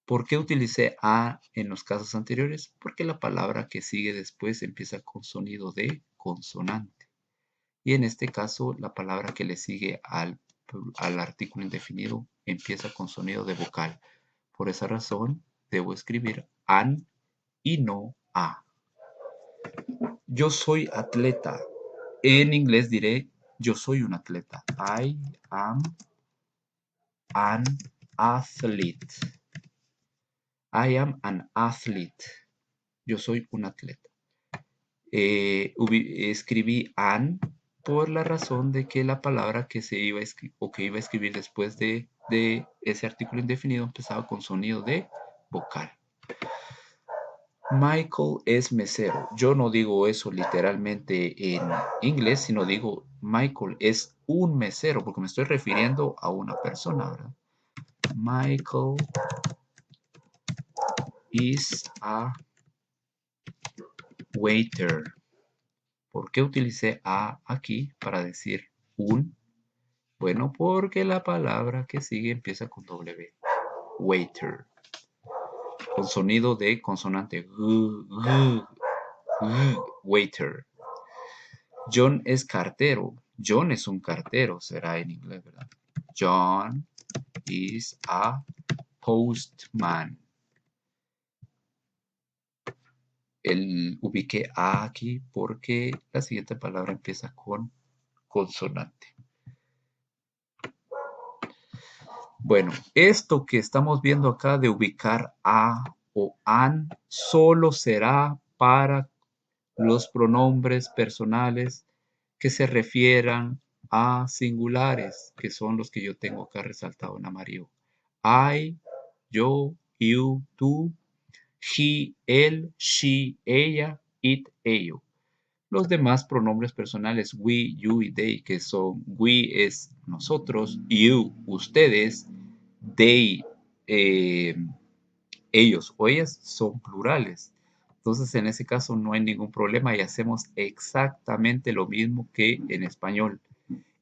¿Por qué utilicé a en los casos anteriores? Porque la palabra que sigue después empieza con sonido de consonante. Y en este caso, la palabra que le sigue al artículo indefinido empieza con sonido de vocal. Por esa razón, debo escribir an y no a. Yo soy atleta. En inglés diré, yo soy un atleta. I am an athlete. I am an athlete. Yo soy un atleta. Escribí an por la razón de que la palabra que se iba a escribir después de ese artículo indefinido empezaba con sonido de vocal. Michael es mesero. Yo no digo eso literalmente en inglés, sino digo Michael es un mesero, porque me estoy refiriendo a una persona, ¿verdad? Michael is a waiter. ¿Por qué utilicé a aquí para decir un? Bueno, porque la palabra que sigue empieza con W. Waiter. Con sonido de consonante. Waiter. John es cartero. John es un cartero, será en inglés, ¿verdad? John is a postman. Ubiqué a aquí porque la siguiente palabra empieza con consonante. Bueno, esto que estamos viendo acá de ubicar a o an solo será para los pronombres personales que se refieran a singulares, que son los que yo tengo acá resaltado en amarillo. I, yo, you, tú, he, él, she, ella, it, ello. Los demás pronombres personales, we, you y they, que son we es nosotros, you, ustedes, they, ellos o ellas son plurales. Entonces, en ese caso no hay ningún problema y hacemos exactamente lo mismo que en español.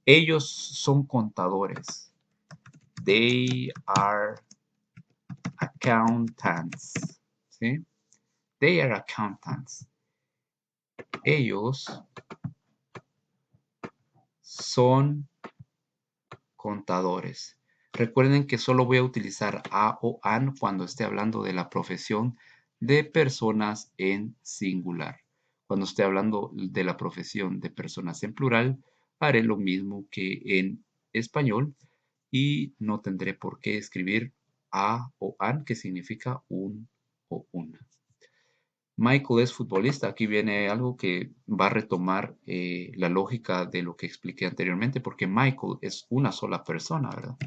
Ellos son contadores. They are accountants. ¿Sí? They are accountants. Ellos son contadores. Recuerden que solo voy a utilizar a o an cuando esté hablando de la profesión de personas en singular. Cuando esté hablando de la profesión de personas en plural, haré lo mismo que en español y no tendré por qué escribir a o an, que significa un o una. Michael es futbolista. Aquí viene algo que va a retomar la lógica de lo que expliqué anteriormente, porque Michael es una sola persona, ¿verdad?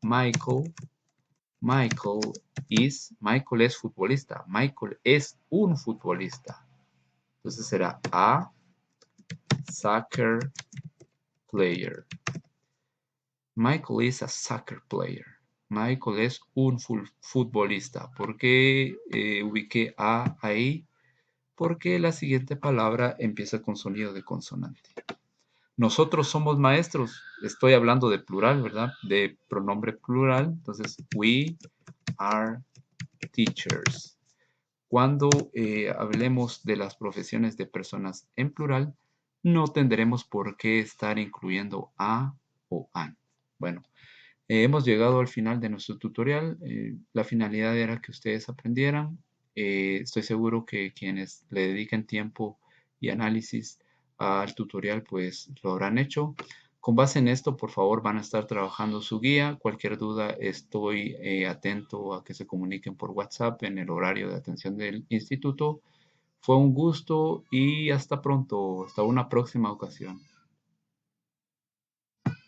Michael Michael es futbolista. Michael es un futbolista. Entonces será a soccer player. Michael is a soccer player. Michael es un futbolista. ¿Por qué ubiqué a ahí? Porque la siguiente palabra empieza con sonido de consonante. Nosotros somos maestros. Estoy hablando de plural, ¿verdad? De pronombre plural. Entonces, we are teachers. Cuando hablemos de las profesiones de personas en plural, no tendremos por qué estar incluyendo a o an. Bueno, hemos llegado al final de nuestro tutorial. La finalidad era que ustedes aprendieran. Estoy seguro que quienes le dediquen tiempo y análisis al tutorial, pues lo habrán hecho. Con base en esto, por favor, van a estar trabajando su guía. Cualquier duda, estoy atento a que se comuniquen por WhatsApp en el horario de atención del instituto. Fue un gusto y hasta pronto. Hasta una próxima ocasión.